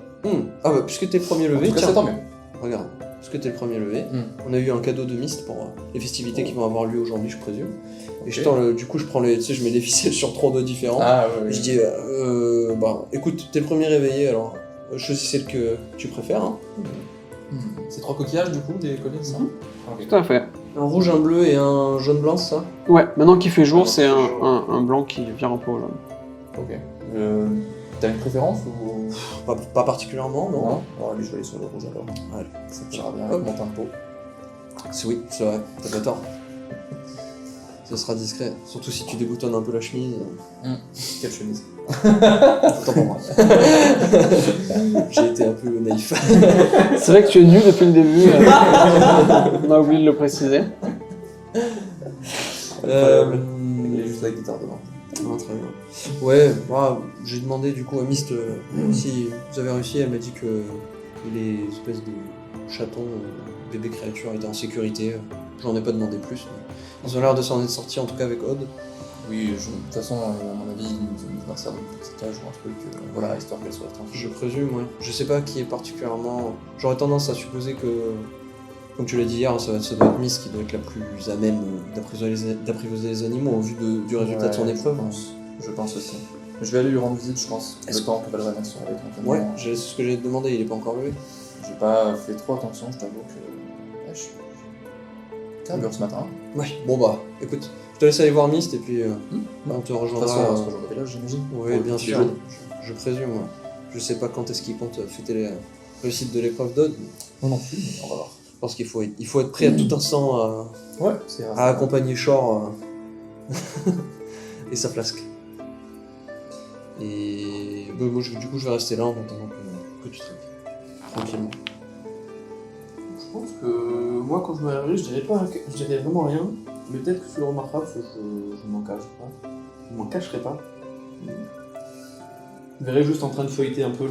Speaker 2: Ah bah, puisque t'es le premier
Speaker 3: En
Speaker 2: levé,
Speaker 3: tout cas,
Speaker 2: tiens,
Speaker 3: c'est tant mieux.
Speaker 2: regarde, puisque t'es le premier levé, on a eu un cadeau de Myst pour les festivités qui vont avoir lieu aujourd'hui, je présume. Et du coup, je prends je mets les ficelles sur 3 doigts différents.
Speaker 3: Ah ouais.
Speaker 2: Je dis, écoute, t'es le premier réveillé, alors choisis celle que tu préfères. Hein.
Speaker 3: C'est 3 coquillages du coup, des colliers, c'est ça? Ok.
Speaker 1: Tout à fait.
Speaker 2: Un rouge, un bleu et un jaune blanc, c'est ça?
Speaker 1: Ouais, maintenant qu'il fait jour, c'est un blanc qui vient un peu au jaune.
Speaker 3: Ok. T'as une préférence ou.
Speaker 2: Pas particulièrement, non.
Speaker 3: Bon, allez, je vais aller sur le rouge alors.
Speaker 2: Allez,
Speaker 3: Ça ira bien avec mon teint de peau.
Speaker 2: oui, c'est vrai, t'as pas tort. Ce sera discret, surtout si tu déboutonnes un peu la chemise.
Speaker 3: Quelle chemise.
Speaker 2: Tant pour moi. J'ai été un peu naïf.
Speaker 1: C'est vrai que tu es nu depuis le début. On a oublié de le préciser.
Speaker 3: Il est juste la guitare devant.
Speaker 2: Ah, très bien. Ouais, j'ai demandé du coup à Myst si vous avez réussi. Elle m'a dit que les espèces chaton, bébé créature était en sécurité. J'en ai pas demandé plus. Mais ils ont l'air de s'en être sortis, en tout cas avec Odd.
Speaker 3: Oui, de toute façon, à mon avis, ils nous insèrent une petite cage ou un truc, voilà, histoire qu'elle soit tranquille.
Speaker 2: Je présume, ouais. Je sais pas qui est particulièrement... J'aurais tendance à supposer que, comme tu l'as dit hier, ça doit être Miss qui doit être la plus à même d'apprivoiser les animaux au vu du résultat de son épreuve.
Speaker 3: Je pense aussi. Je vais aller lui rendre visite, je pense, le temps pour qu'elle remettre son avec.
Speaker 2: Ouais, c'est ce que j'ai demandé, il est pas encore levé.
Speaker 3: J'ai pas fait trop attention, je t'avoue que... Ouais, je suis carbure ce matin.
Speaker 2: Ouais, bon bah, écoute, je te laisse aller voir Mist et puis on te rejoindra.
Speaker 3: De toute façon, on se rejoindra là, j'imagine.
Speaker 2: Oui, bien sûr, je présume, ouais. Je sais pas quand est-ce qu'il compte fêter la réussite de l'épreuve d'Odd.
Speaker 3: Moi non plus, mais on va voir.
Speaker 2: Je pense qu'il faut être prêt à tout instant à accompagner Shore et sa flasque. Et moi, du coup, je vais rester là en attendant que tu traînes. Tranquillement.
Speaker 4: Je pense que moi, quand je me réveille, je dirais vraiment rien, mais peut-être que tu le remarqueras parce que je m'en cache pas. Je m'en cacherai pas. Je verrai juste en train de feuilleter un peu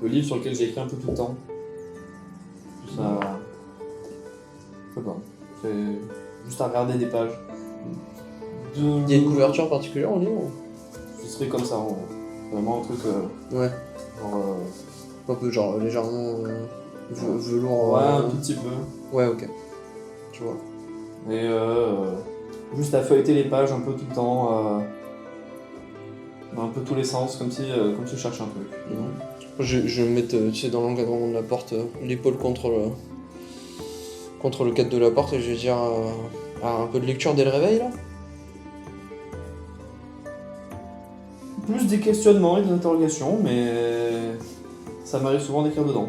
Speaker 4: le livre sur lequel j'ai écrit un peu tout le temps. Ça. Je sais pas. C'est juste à regarder des pages.
Speaker 2: Il y a une couverture particulière au livre?
Speaker 4: Ce serait comme ça, vraiment un truc.
Speaker 2: Ouais.
Speaker 4: Genre.
Speaker 2: Un peu genre légèrement velours.
Speaker 4: Ouais, un tout petit peu.
Speaker 2: Ouais, ok. Tu vois.
Speaker 4: Et juste à feuilleter les pages un peu tout le temps, dans un peu tous les sens, comme si je cherchais un truc.
Speaker 2: Je vais me mettre dans l'encadrement de la porte, l'épaule contre le cadre de la porte et je vais dire un peu de lecture dès le réveil là.
Speaker 4: Plus des questionnements et des interrogations, mais ça m'arrive souvent d'écrire dedans.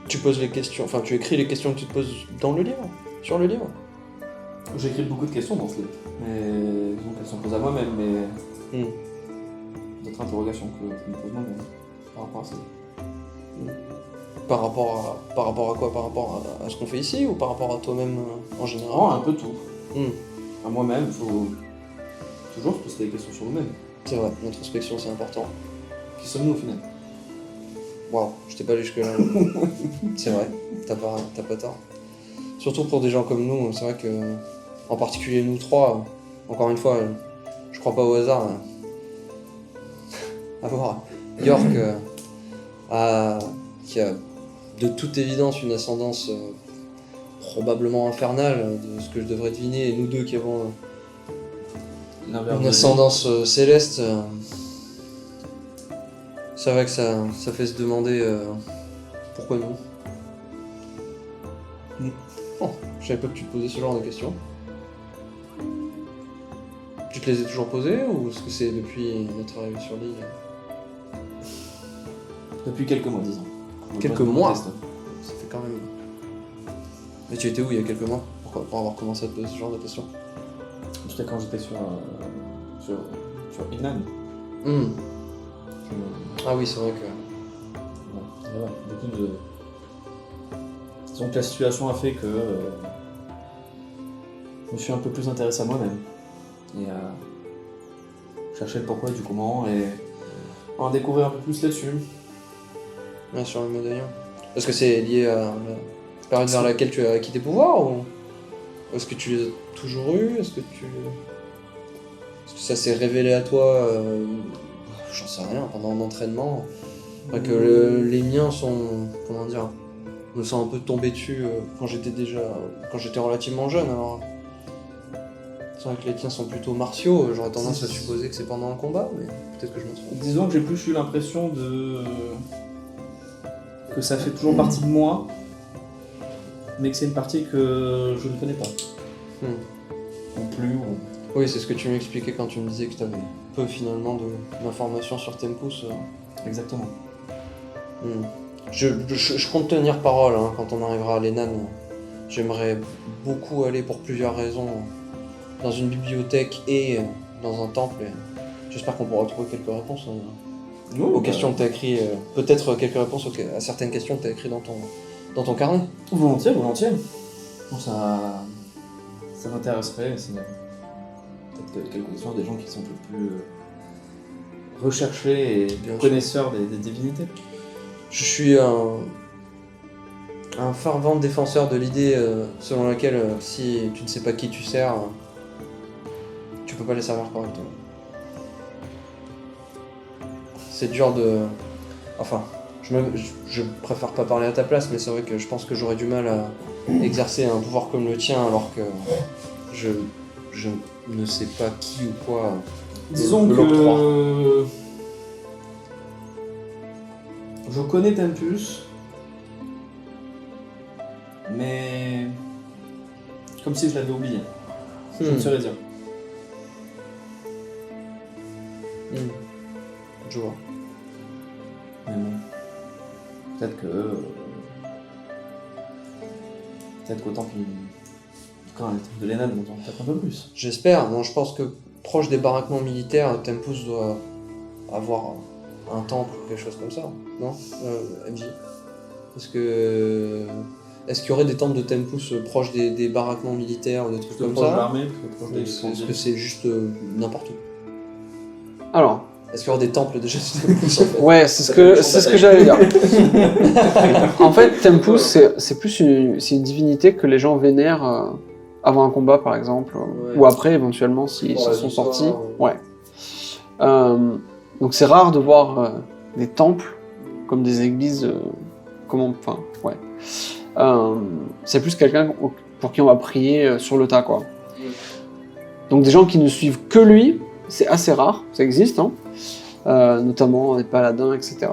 Speaker 2: Tu poses les questions, enfin tu écris les questions que tu te poses dans le livre, sur le livre.
Speaker 4: J'écris beaucoup de questions dans ce livre, mais disons qu'elles sont posées à moi-même, mais d'autres interrogations que je me pose moi-même par rapport à ça.
Speaker 2: Par rapport à quoi? Par rapport à ce qu'on fait ici ou par rapport à toi-même en général?
Speaker 4: Non, un peu tout. À moi-même, il faut toujours se poser des questions sur nous-mêmes.
Speaker 2: C'est vrai, l'introspection c'est important.
Speaker 4: Qui sommes-nous au final?
Speaker 2: Waouh, je t'ai pas allé jusque-là. C'est vrai, t'as pas tort. Surtout pour des gens comme nous, c'est vrai que, en particulier nous trois, encore une fois, je crois pas au hasard. À voir York, qui a de toute évidence une ascendance probablement infernale, de ce que je devrais deviner, et nous deux qui avons une ascendance céleste. C'est vrai que ça fait se demander pourquoi nous. Oh, je savais pas que tu te posais ce genre de questions. Tu te les as toujours posées ou est-ce que c'est depuis notre arrivée sur l'île?
Speaker 4: Depuis quelques mois, disons.
Speaker 2: Quelques mois? Ça fait quand même. Mais tu étais où il y a quelques mois? Pour avoir commencé à te poser ce genre de questions?
Speaker 4: C'était quand j'étais sur Innan.
Speaker 2: Ah oui, c'est vrai que.
Speaker 4: Voilà, beaucoup de. Disons que la situation a fait que je me suis un peu plus intéressé à moi-même et à chercher le pourquoi du comment et à en découvrir un peu plus là-dessus.
Speaker 2: Ouais, sur le médaillon. Est-ce que c'est lié à la période vers laquelle tu as acquis tes pouvoirs ou est-ce que tu les as toujours eus? Est-ce que ça s'est révélé à toi, j'en sais rien, pendant l'entraînement? Que les miens sont, comment dire, me sont un peu tombés dessus quand j'étais relativement jeune. Alors, c'est vrai que les tiens sont plutôt martiaux. J'aurais tendance à supposer que c'est pendant un combat, mais peut-être que je me trompe.
Speaker 4: Disons que j'ai plus eu l'impression que ça fait toujours partie de moi, mais que c'est une partie que je ne connais pas. Non plus.
Speaker 2: Oui, c'est ce que tu m'expliquais quand tu me disais que tu avais peu finalement d'informations sur Tempus.
Speaker 4: Exactement.
Speaker 2: Je compte tenir parole quand on arrivera à l'Enan. J'aimerais beaucoup aller pour plusieurs raisons dans une bibliothèque et dans un temple. Et j'espère qu'on pourra trouver quelques réponses aux questions que tu as écrites. Peut-être quelques réponses à certaines questions que tu as écrites dans ton carnet.
Speaker 4: Volontiers. Bon, ça m'intéresserait. C'est peut-être quelques questions des gens qui sont un peu plus recherchés et connaisseurs des divinités.
Speaker 2: Je suis un fervent défenseur de l'idée selon laquelle si tu ne sais pas qui tu sers, tu peux pas les servir correctement. C'est dur de... Enfin, je préfère pas parler à ta place, mais c'est vrai que je pense que j'aurais du mal à exercer un pouvoir comme le tien alors que je ne sais pas qui ou quoi.
Speaker 4: Disons que... Je connais Tempus, mais comme si je l'avais oublié. Je ne saurais dire.
Speaker 2: Je vois.
Speaker 4: Mais bon. Peut-être qu'au temple, en tout cas, le temple de l'Enad, on entend peut-être un peu plus.
Speaker 2: J'espère. Non, je pense que proche des baraquements militaires, Tempus doit avoir un temple ou quelque chose comme ça, non MJ. Est-ce qu'il y aurait des temples de Tempus proches des baraquements militaires ou des trucs comme ça? Est-ce que c'est juste n'importe où?
Speaker 1: Alors,
Speaker 2: est-ce qu'il y aura des temples déjà de Tempus en fait?
Speaker 1: ouais, c'est ce que j'allais dire. En fait, Tempus, c'est plus une divinité que les gens vénèrent avant un combat, par exemple, ou après, éventuellement, s'ils s'en sont sortis. Ouais. Donc c'est rare de voir des temples comme des églises. C'est plus quelqu'un pour qui on va prier sur le tas, quoi. Donc des gens qui ne suivent que lui, c'est assez rare, ça existe, hein. Notamment des paladins, etc.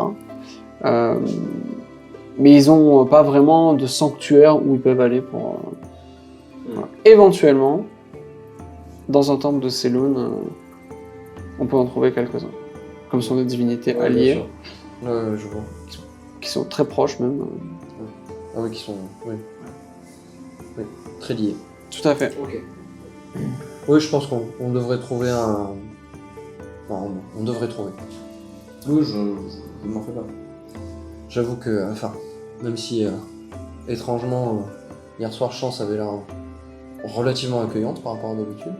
Speaker 1: Mais ils n'ont pas vraiment de sanctuaire où ils peuvent aller pour... Voilà. Éventuellement, dans un temple de Selûne, on peut en trouver quelques-uns. Comme sont des divinités alliées,
Speaker 2: Je vois.
Speaker 1: qui sont très proches même.
Speaker 2: Ah oui, qui sont... Oui. Très liés.
Speaker 1: Tout à fait.
Speaker 2: Ok. Oui, je pense qu'on devrait trouver un... Enfin, on devrait trouver.
Speaker 4: Oui, je m'en fais pas.
Speaker 2: J'avoue que, enfin, même si, étrangement, hier soir, Chance avait l'air relativement accueillante par rapport à d'habitude.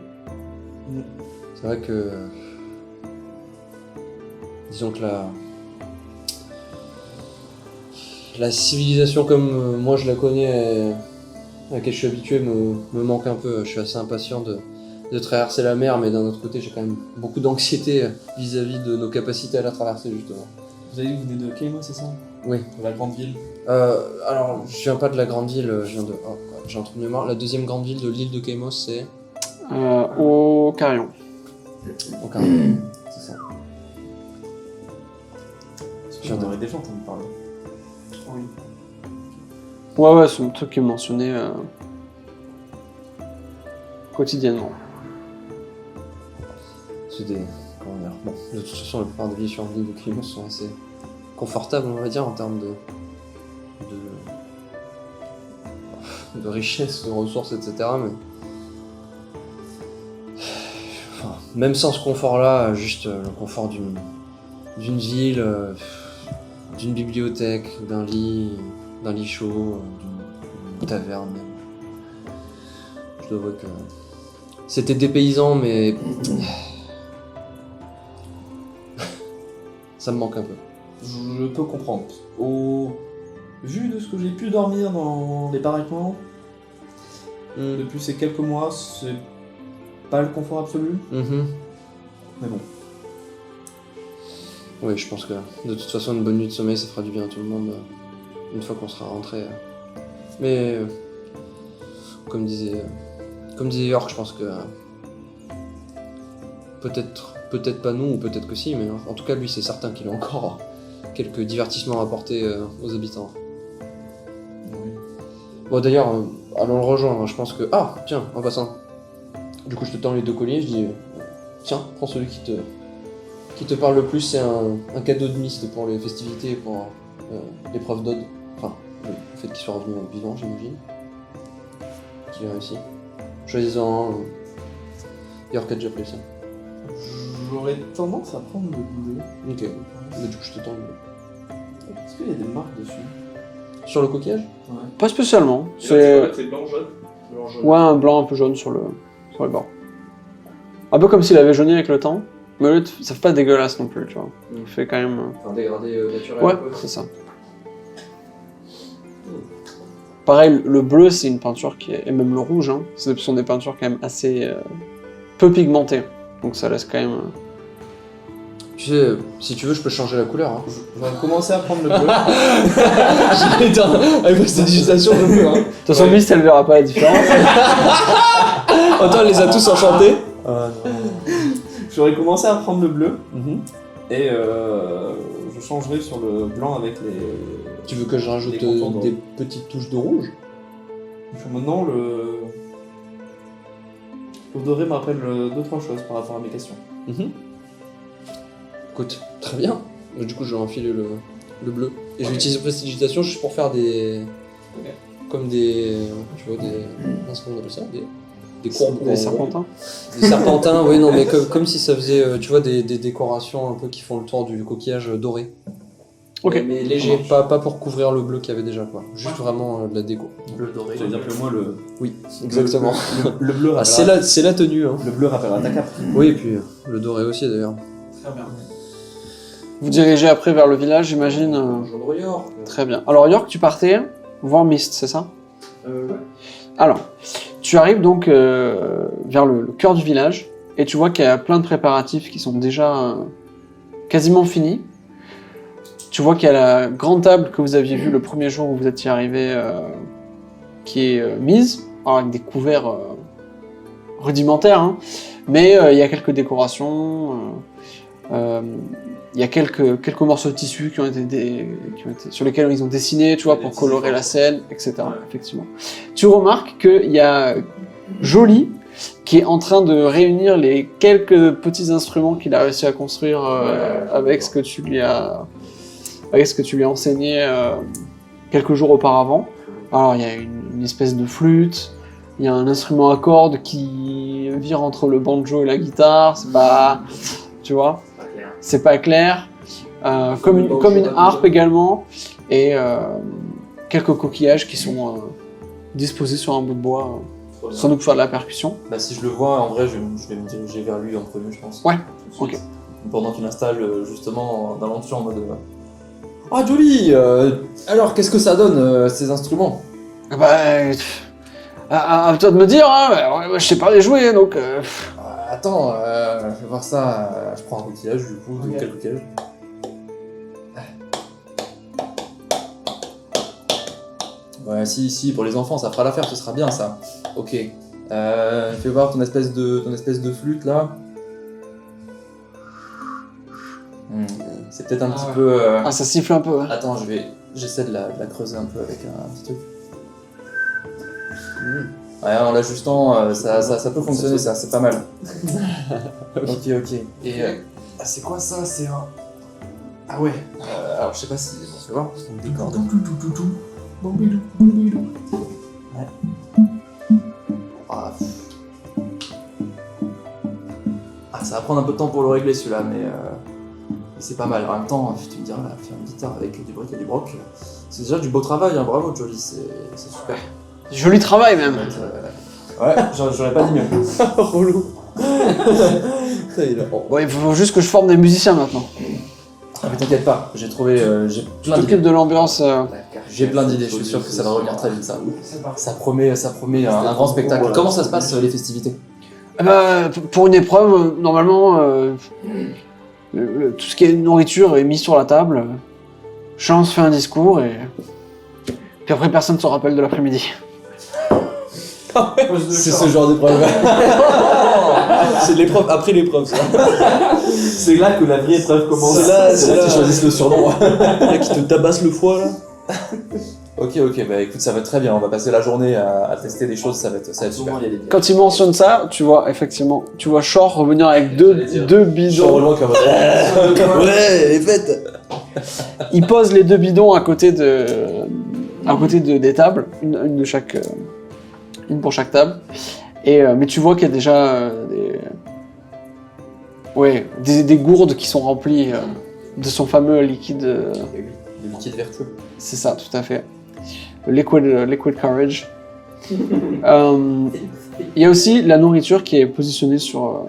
Speaker 2: C'est vrai que... disons que la civilisation comme moi je la connais, à laquelle je suis habitué, me manque un peu. Je suis assez impatient de traverser la mer, mais d'un autre côté j'ai quand même beaucoup d'anxiété vis-à-vis de nos capacités à la traverser justement.
Speaker 4: Vous avez dit que vous venez de Keimo, c'est ça?
Speaker 2: Oui.
Speaker 4: De la grande ville?
Speaker 2: Alors, je viens pas de la grande ville, je viens de... Oh, j'ai un trou de mémoire. La deuxième grande ville de l'île de Keimos, c'est...
Speaker 1: Au Carillon.
Speaker 2: Au Carillon, c'est ça.
Speaker 4: J'en aurais déjà entendu parler.
Speaker 1: Oui. Ouais, c'est un truc qui est mentionné quotidiennement.
Speaker 2: C'est des... Comment dire? Bon, de toute façon, la plupart des villes sur l'île de Keimos sont assez confortables, on va dire, en termes de richesse, de ressources, etc. Mais... Enfin, même sans ce confort-là, juste le confort d'une ville, d'une bibliothèque, d'un lit chaud, d'une taverne même. Je dois avouer que c'était dépaysant, mais ça me manque un peu.
Speaker 4: Je peux comprendre. Vu de ce que j'ai pu dormir dans les baraquements, depuis ces quelques mois, c'est pas le confort absolu. Mais bon.
Speaker 2: Oui, je pense que de toute façon, une bonne nuit de sommeil, ça fera du bien à tout le monde une fois qu'on sera rentré. Mais comme disait York, je pense que peut-être pas nous, ou peut-être que si, mais en tout cas, lui, c'est certain qu'il a encore quelques divertissements à apporter aux habitants.
Speaker 4: Oui.
Speaker 2: Bon, d'ailleurs, allons le rejoindre. Je pense que... Ah, tiens, en passant. Du coup, je te tends les 2 colliers, je dis... tiens, prends celui qui te parle le plus, c'est un cadeau de Myst pour les festivités, pour l'épreuve d'Ode. Enfin, le fait qu'il soit revenu vivant, j'imagine. Qu'il a réussi. Choisis-en un. York a déjà pris ça.
Speaker 4: J'aurais tendance à prendre le bleu.
Speaker 2: Ok. Mais du coup, je te tends le bleu.
Speaker 4: Est-ce qu'il y a des marques dessus?
Speaker 2: Sur le coquillage?
Speaker 4: Ouais.
Speaker 1: Pas spécialement.
Speaker 5: C'est blanc jaune.
Speaker 1: Ouais, un blanc un peu jaune sur les bords. Un peu comme s'il avait jauni avec le temps. Mais là, ça fait pas dégueulasse non plus, tu vois. Il fait quand même...
Speaker 2: Un dégradé naturel.
Speaker 1: Ouais,
Speaker 2: un peu.
Speaker 1: c'est ça. Pareil, le bleu, c'est une peinture qui est... Et même le rouge, hein, ce sont des peintures quand même assez peu pigmentées. Donc ça laisse quand même...
Speaker 2: Tu sais, si tu veux, je peux changer la couleur. Hein.
Speaker 4: Je vais commencer à prendre le bleu.
Speaker 2: Avec prestidigitation, je peux. Hein.
Speaker 1: De toute façon, Mist, elle verra pas la différence.
Speaker 2: Attends, elle les a tous enchantés.
Speaker 4: J'aurais commencé à prendre le bleu. Et je changerai sur le blanc avec les...
Speaker 2: Tu veux que je rajoute des petites touches de rouge?
Speaker 4: Maintenant, le doré me rappelle 2-3 choses par rapport à mes questions.
Speaker 2: Écoute, très bien. Du coup, je vais enfiler le bleu. Et je vais utiliser prestidigitation juste pour faire des... Comme des... Tu vois, des... Comment on appelle ça? Des courbes.
Speaker 1: Des serpentins.
Speaker 2: Des serpentins, oui, non, mais comme si ça faisait, tu vois, des décorations un peu qui font le tour du coquillage doré.
Speaker 1: Ok.
Speaker 2: Mais léger, pas pour couvrir le bleu qu'il y avait déjà, quoi. Juste vraiment de la déco.
Speaker 3: Bleu doré.
Speaker 4: Ça veut dire que moi, le...
Speaker 2: Oui, exactement.
Speaker 4: Le bleu
Speaker 2: Ah,
Speaker 4: rappellera...
Speaker 2: c'est la tenue, hein.
Speaker 4: Le bleu rappellera ta cape.
Speaker 2: Oui, et puis le doré aussi, d'ailleurs.
Speaker 4: Très bien.
Speaker 1: Vous dirigez après vers le village, j'imagine. Très bien. Alors York, tu partais voir Mist, c'est ça?
Speaker 3: Ouais.
Speaker 1: Alors, tu arrives donc vers le cœur du village et tu vois qu'il y a plein de préparatifs qui sont déjà quasiment finis. Tu vois qu'il y a la grande table que vous aviez vue le premier jour où vous étiez arrivé qui est mise, alors avec des couverts rudimentaires, hein, mais il y a quelques décorations, il y a quelques morceaux de tissu qui ont été sur lesquels ils ont dessiné, tu vois, pour colorer la scène, etc. Effectivement. Tu remarques qu'il y a Jolie qui est en train de réunir les quelques petits instruments qu'il a réussi à construire avec ce que tu lui as enseigné quelques jours auparavant. Alors il y a une espèce de flûte, il y a un instrument à cordes qui vire entre le banjo et la guitare, c'est pas, tu vois. C'est pas clair, comme une harpe également, et quelques coquillages qui sont disposés sur un bout de bois, sans doute pour faire de la percussion.
Speaker 3: Bah si je le vois, en vrai, je vais me diriger vers lui en premier, je pense.
Speaker 1: Ouais,
Speaker 3: Tout de suite. Pendant qu'il installe justement dans l'aventure en mode...
Speaker 2: Ah, Jolie, alors qu'est-ce que ça donne, ces instruments?
Speaker 1: Bah, à toi de me dire, hein, je sais pas les jouer, donc...
Speaker 3: Attends, je vais voir ça. Je prends un coquillage du coup.
Speaker 1: Okay.
Speaker 3: Quel coquillage? Ouais, si, pour les enfants, ça fera l'affaire, ce sera bien ça. Ok. Fais voir ton espèce de flûte là. C'est peut-être un petit peu.
Speaker 1: Ah, ça siffle un peu. Hein.
Speaker 3: Attends, j'essaie de la creuser un peu avec un petit truc. Ouais, en l'ajustant, ça peut fonctionner, ça, c'est pas mal. Ok. Et c'est quoi ça? C'est un... Ah ouais. Alors je sais pas si... On va voir. Des cordes. Ouais. Ça va prendre un peu de temps pour le régler celui-là, mais c'est pas mal. En même temps, tu me diras, là, faire une guitare avec du bric et du broc, c'est déjà du beau travail, hein. Bravo Jolie, c'est super.
Speaker 1: Joli travail même.
Speaker 3: Ouais, j'aurais pas dit mieux.
Speaker 2: Relou.
Speaker 1: Bon, il faut juste que je forme des musiciens maintenant.
Speaker 3: Ah mais t'inquiète pas, j'ai plein d'idées.
Speaker 1: T'occupes de l'ambiance.
Speaker 3: J'ai plein d'idées, je suis sûr que ça va revenir très vite ça. Ça promet un grand spectacle. Comment ça se passe les festivités?
Speaker 1: Pour une épreuve, normalement, tout ce qui est nourriture est mis sur la table. Chance fait un discours et puis après personne ne se rappelle de l'après-midi.
Speaker 3: C'est ce genre d'épreuve.
Speaker 2: C'est l'épreuve après l'épreuve, ça.
Speaker 4: C'est là que la vraie épreuve commence.
Speaker 2: C'est là
Speaker 3: qu'ils choisissent le surnom.
Speaker 2: Là qui te tabasse le foie, là.
Speaker 3: Ok, bah écoute, ça va être très bien. On va passer la journée à tester des choses, ça va être super.
Speaker 1: Quand il mentionne ça, tu vois effectivement, tu vois Shore revenir avec deux bidons.
Speaker 2: Ouais, elle est faite.
Speaker 1: Il pose les deux bidons à côté des tables, une pour chaque table. Et mais tu vois qu'il y a déjà des gourdes qui sont remplies de son fameux liquide.
Speaker 3: Le liquide vertueux.
Speaker 1: C'est ça, tout à fait. Le liquid courage. Il y a aussi la nourriture qui est positionnée sur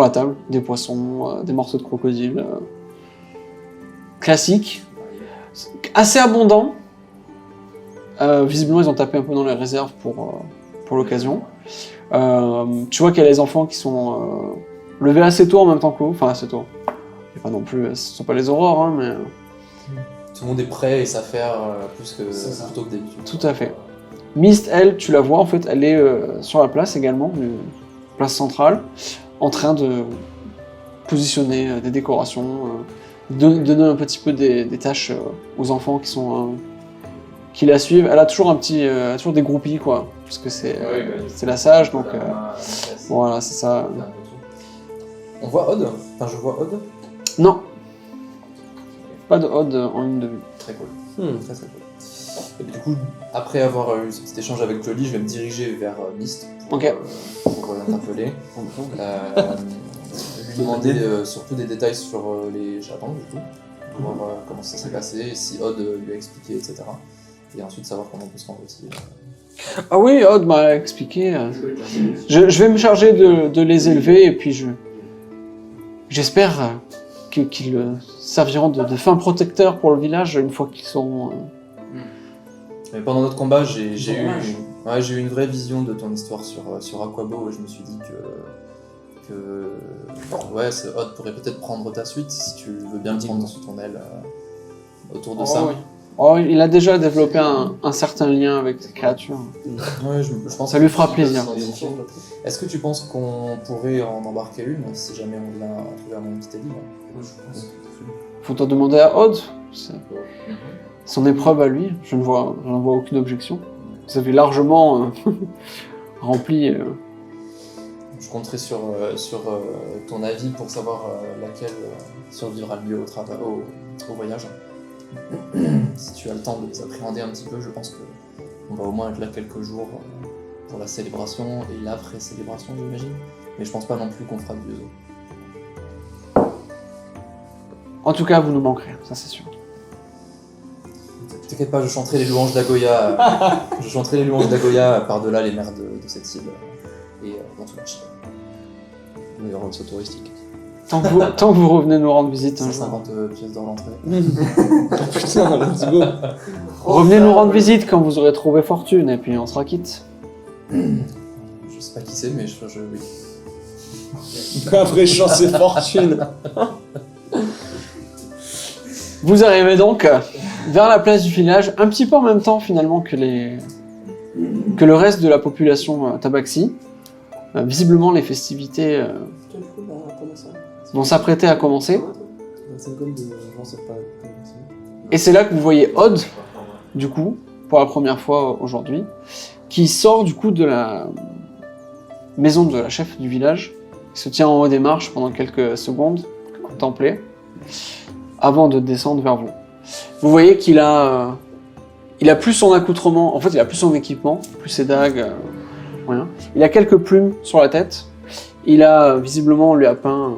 Speaker 1: la table, des poissons, des morceaux de crocodile. Classique, assez abondant, Visiblement, ils ont tapé un peu dans les réserves pour l'occasion. Tu vois qu'il y a les enfants qui sont levés assez tôt en même temps que vous. Enfin, assez tôt. Et pas non plus, ce sont pas les aurores, hein, mais...
Speaker 3: Tout le monde est prêt et s'affaire plutôt que d'habitude.
Speaker 1: Tout à fait. Mist, elle, tu la vois, en fait, elle est sur la place également, une place centrale, en train de positionner des décorations, donner un petit peu des tâches aux enfants qui la suivent. Elle a toujours toujours des groupies, quoi, parce que c'est la sage, donc voilà, c'est ça.
Speaker 3: On voit Odd. Enfin, je vois Odd.
Speaker 1: Non. Pas de Odd en ligne de vue.
Speaker 3: Très cool. Très très cool. Et puis, du coup, après avoir eu ce petit échange avec Jolly, je vais me diriger vers Mist pour l'interpeller. Lui demander surtout des détails sur les Japons, du coup, voir comment ça s'est passé, si Odd lui a expliqué, etc. Et ensuite savoir comment on peut se rendre aussi.
Speaker 1: Ah oui, Odd m'a expliqué. Je vais me charger de les élever et puis j'espère qu'ils serviront de fin protecteur pour le village une fois qu'ils seront...
Speaker 3: Mais pendant notre combat, j'ai eu une vraie vision de ton histoire sur Aquabo et je me suis dit que ce Odd pourrait peut-être prendre ta suite si tu veux bien le prendre sous ton aile autour de ça.
Speaker 1: Oui. Oh, il a déjà développé un certain lien avec ces créatures.
Speaker 3: Ouais, je pense
Speaker 1: ça lui fera plaisir.
Speaker 3: Est-ce que tu penses qu'on pourrait en embarquer une si jamais on vient trouver un monde qui t'est dit?
Speaker 1: Faut te demander à Odd. Son épreuve à lui, je n'en vois aucune objection. Vous avez largement rempli.
Speaker 3: Je compterai sur ton avis pour savoir laquelle survivra le mieux au voyage. Si tu as le temps de les appréhender un petit peu, je pense qu'on va au moins être là quelques jours pour la célébration et l'après-célébration, j'imagine. Mais je pense pas non plus qu'on fera du zoo.
Speaker 1: En tout cas, vous nous manquerez, ça c'est sûr.
Speaker 3: T'inquiète pas, je chanterai les louanges d'Agoya. Je chanterai les louanges d'Agoya par-delà les mers de cette île et dans tout le Chine.
Speaker 2: On va rendre ça touristique.
Speaker 1: Tant que vous revenez nous rendre visite un jour.
Speaker 3: 150 pièces d'or l'entrée.
Speaker 2: Putain, let's go.
Speaker 1: Revenez nous rendre visite quand vous aurez trouvé fortune et puis on sera quitte.
Speaker 3: Je sais pas qui c'est, mais oui.
Speaker 2: Après chance et fortune.
Speaker 1: Vous arrivez donc vers la place du village, un petit peu en même temps finalement que le reste de la population tabaxi. Visiblement, les festivités vont s'apprêter à commencer. Et c'est là que vous voyez Odd, du coup, pour la première fois aujourd'hui, qui sort du coup de la maison de la chef du village, qui se tient en haut des marches pendant quelques secondes, contempler, avant de descendre vers vous. Vous voyez qu'il a plus son accoutrement, en fait il a plus son équipement, plus ses dagues, rien. Il a quelques plumes sur la tête. Il a visiblement, on lui a peint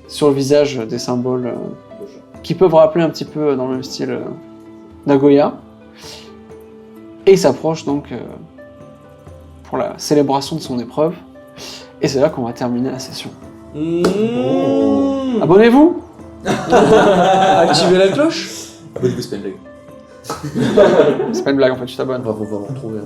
Speaker 1: sur le visage des symboles qui peuvent rappeler un petit peu dans le même style Nagoya. Et il s'approche donc pour la célébration de son épreuve. Et c'est là qu'on va terminer la session. Abonnez-vous.
Speaker 2: Activez la cloche.
Speaker 3: Abonnez-vous, c'est pas une blague.
Speaker 1: C'est pas une blague en fait, tu t'abonnes.
Speaker 2: On va pouvoir en retrouver un.